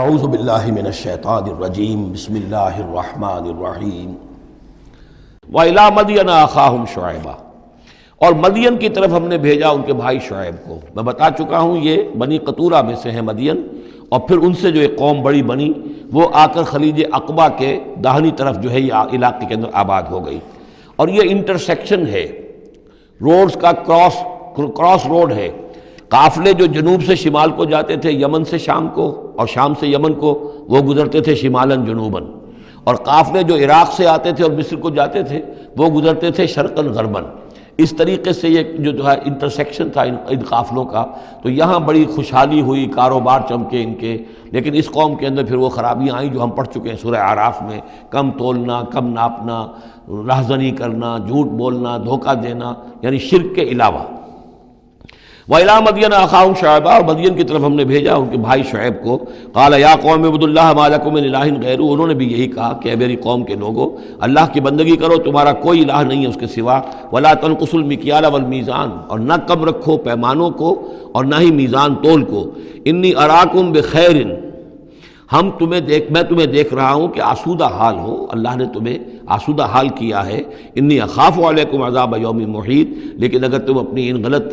اعوذ باللہ من الشیطان الرجیم بسم اللہ الرحمن الرحیم وَإِلَىٰ مَدْيَنَ أَخَاهُمْ شُعَيْبًا، اور مدین کی طرف ہم نے بھیجا ان کے بھائی شعیب کو۔ میں بتا چکا ہوں یہ بنی قطورہ میں سے ہیں مدین، اور پھر ان سے جو ایک قوم بڑی بنی وہ آ کر خلیج عقبہ کے داہنی طرف جو ہے یہ علاقے کے اندر آباد ہو گئی۔ اور یہ انٹرسیکشن ہے، روڈز کا کراس روڈ ہے۔ قافلے جو جنوب سے شمال کو جاتے تھے یمن سے شام کو، اور شام سے یمن کو، وہ گزرتے تھے شمالاً جنوباً، اور قافلے جو عراق سے آتے تھے اور مصر کو جاتے تھے وہ گزرتے تھے شرقاً غرباً۔ اس طریقے سے یہ جو ہے انٹرسیکشن تھا ان قافلوں کا، تو یہاں بڑی خوشحالی ہوئی، کاروبار چمکے ان کے۔ لیکن اس قوم کے اندر پھر وہ خرابیاں آئیں جو ہم پڑھ چکے ہیں سورہ اعراف میں، کم تولنا، کم ناپنا، رہزنی کرنا، جھوٹ بولنا، دھوکہ دینا، یعنی شرک کے علاوہ۔ وَإِلَىٰ مَدْيَنَ أَخَاهُمْ شُعَيْبًا، اور مدین کی طرف ہم نے بھیجا ان کے بھائی شعیب کو۔ قَالَ يَا قَوْمِ اعْبُدُوا اللَّهَ مَا لَكُم مِّنْ إِلَٰهٍ غَيْرُهُ، انہوں نے بھی یہی کہا کہ اے میری قوم کے لوگو، اللہ کی بندگی کرو، تمہارا کوئی الہ نہیں ہے اس کے سوا۔ وَلَا تَنْقُصُوا الْمِكْيَالَ وَالْمِيزَانَ، اور نہ کم رکھو پیمانوں کو اور نہ ہی میزان تول کو۔ إِنِّي أَرَاكُمْ بِخَيْرٍ، میں تمہیں دیکھ رہا ہوں کہ آسودہ حال ہو، اللہ نے تمہیں آسودہ حال کیا ہے۔ انی اخاف علیکم عذاب یوم محیط، لیکن اگر تم اپنی ان غلط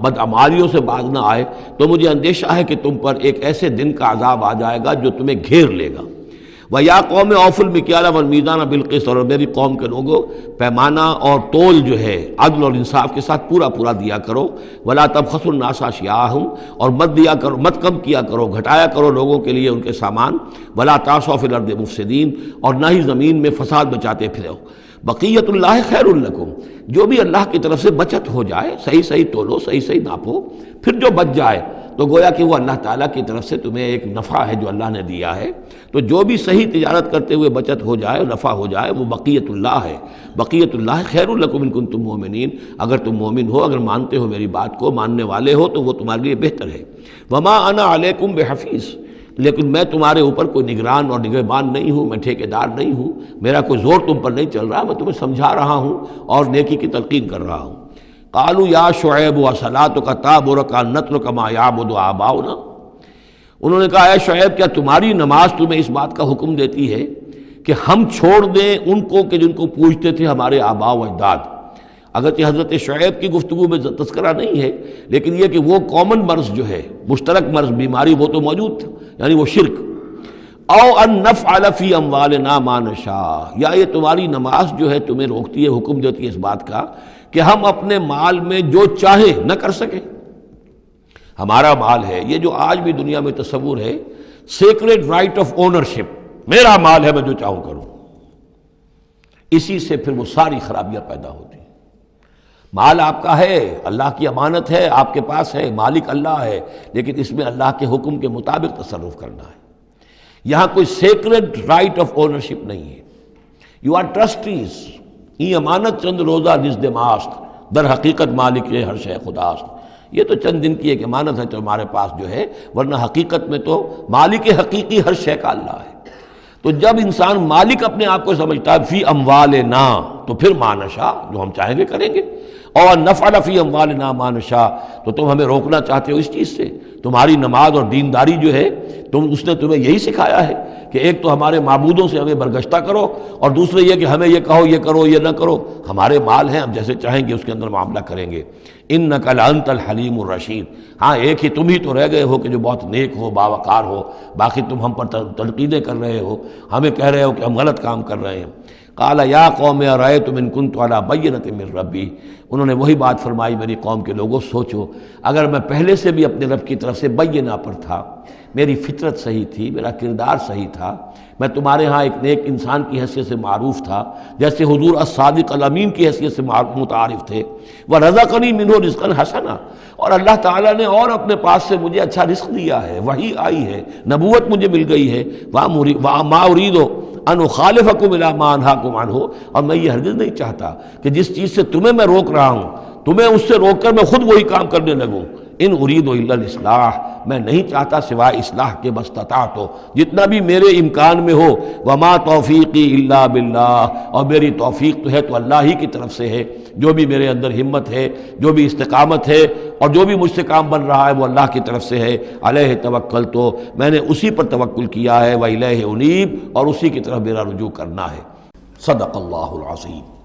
بدعمالیوں سے باز نہ آئے تو مجھے اندیشہ ہے کہ تم پر ایک ایسے دن کا عذاب آ جائے گا جو تمہیں گھیر لے گا۔ وَيَا قَوْمِ أَوْفُوا الْمِكْيَالَ وَالْمِيزَانَ بِالْقِسْطِ، اور میری قوم کے لوگوں پیمانہ اور تول جو ہے عدل اور انصاف کے ساتھ پورا دیا کرو۔ وَلَا تَبْخَسُوا النَّاسَ أَشْيَاءَهُمْ، اور مت کم کیا کرو، گھٹایا کرو لوگوں کے لیے ان کے سامان۔ وَلَا تَعْثَوْا فِي الْأَرْضِ مُفْسِدِينَ، اور نہ ہی زمین میں فساد بچاتے پھرو۔ بقیت اللہ خیر لکم، جو بھی اللہ کی طرف سے بچت ہو جائے، صحیح تولو، صحیح ناپو، پھر جو بچ جائے تو گویا کہ وہ اللہ تعالیٰ کی طرف سے تمہیں ایک نفع ہے جو اللہ نے دیا ہے۔ تو جو بھی صحیح تجارت کرتے ہوئے بچت ہو جائے، نفع ہو جائے، وہ بقیت اللہ ہے۔ بقیت اللہ خیر لکم ان کنتم مؤمنین، اگر تم مومن ہو، اگر مانتے ہو میری بات کو، ماننے والے ہو تو وہ تمہارے لیے بہتر ہے۔ وما انا علیکم بحفیظ، لیکن میں تمہارے اوپر کوئی نگران اور نگہبان نہیں ہوں، میں ٹھیکیدار نہیں ہوں، میرا کوئی زور تم پر نہیں چل رہا، میں تمہیں سمجھا رہا ہوں اور نیکی کی تلقین کر رہا ہوں۔ قالوا یا شعیب وصلاتک تأمرک ان نترک ما یعبد آباؤنا، انہوں نے کہا اے شعیب، کیا تمہاری نماز تمہیں اس بات کا حکم دیتی ہے کہ ہم چھوڑ دیں ان کو کہ جن کو پوجتے تھے ہمارے آباء و اجداد؟ اگرچہ حضرت شعیب کی گفتگو میں تذکرہ نہیں ہے، لیکن یہ کہ وہ کامن مرض جو ہے، مشترک مرض، بیماری، وہ تو موجود تھا، یعنی وہ شرک۔ او ان نفعل فی اموالنا ما نشاء، یا یہ تمہاری نماز جو ہے تمہیں روکتی ہے، حکم دیتی ہے اس بات کا کہ ہم اپنے مال میں جو چاہے نہ کر سکیں۔ ہمارا مال ہے، یہ جو آج بھی دنیا میں تصور ہے، سیکریڈ رائٹ آف اونرشپ، میرا مال ہے، میں جو چاہوں کروں، اسی سے پھر وہ ساری خرابیاں پیدا ہوتی ہیں۔ مال آپ کا ہے، اللہ کی امانت ہے، آپ کے پاس ہے، مالک اللہ ہے، لیکن اس میں اللہ کے حکم کے مطابق تصرف کرنا ہے۔ یہاں کوئی سیکریڈ رائٹ آف اونرشپ نہیں ہے۔ یو آر ٹرسٹیز، یہ امانت چند روزہ نزد ماست، در حقیقت مالک ہر شے خداست۔ یہ تو چند دن کی ایک امانت ہے تمہارے پاس جو ہے، ورنہ حقیقت میں تو مالک حقیقی ہر شے کا اللہ ہے۔ تو جب انسان مالک اپنے آپ کو سمجھتا ہے فی اموالنا، تو پھر ما نشاء، جو ہم چاہیں گے کریں گے۔ اور نفعل فی اموالنا ما نشاء، تو تم ہمیں روکنا چاہتے ہو اس چیز سے۔ تمہاری نماز اور دینداری جو ہے، اس نے تمہیں یہی سکھایا ہے کہ ایک تو ہمارے معبودوں سے ہمیں برگشتہ کرو، اور دوسرے یہ کہ ہمیں یہ کہو یہ کرو یہ نہ کرو، ہمارے مال ہیں، ہم جیسے چاہیں گے اس کے اندر معاملہ کریں گے۔ انک لانت الحلیم الرشید، ہاں ایک ہی تم ہی تو رہ گئے ہو کہ جو بہت نیک ہو، باوقار ہو، باقی تم ہم پر تنقیدیں کر رہے ہو، ہمیں کہہ رہے ہو کہ ہم غلط کام کر رہے ہیں۔ قال یا قوم ارأیتم ان کنت علی بینۃ من ربی، انہوں نے وہی بات فرمائی میری قوم کے لوگوں، سوچو اگر میں پہلے سے بھی اپنے رب کی طرف سے بینہ پر تھا، میری فطرت صحیح تھی، میرا کردار صحیح تھا، میں تمہارے ہاں ایک نیک انسان کی حیثیت سے معروف تھا، جیسے حضور الصادق الامین کی حیثیت سے متعارف تھے۔ وَرَزَقَنِي مِنْهُ رِزْقًا حَسَنًا، اور اللہ تعالیٰ نے اور اپنے پاس سے مجھے اچھا رزق دیا ہے، وحی آئی ہے، نبوت مجھے مل گئی ہے۔ وَمَا أُرِيدُ أَنْ أُخَالِفَكُمْ إِلَىٰ مَا أَنْهَاكُمْ عَنْهُ، اور میں یہ ہرگز نہیں چاہتا کہ جس چیز سے تمہیں میں روک رہا ہوں، تمہیں اس سے روک کر میں خود وہی کام کرنے لگوں۔ ان اريد الا الاصلاح، میں نہیں چاہتا سوائے اصلاح کے مستطاعت ہو، جتنا بھی میرے امکان میں ہو، وما توفیقی الا باللہ، اور میری توفیق تو ہے تو اللہ ہی کی طرف سے ہے، جو بھی میرے اندر ہمت ہے، جو بھی استقامت ہے اور جو بھی مجھ سے کام بن رہا ہے وہ اللہ کی طرف سے ہے، علیہ توکل، تو میں نے اسی پر توکل کیا ہے، وإلیہ انیب، اور اسی کی طرف میرا رجوع کرنا ہے۔ صدق اللہ العظیم۔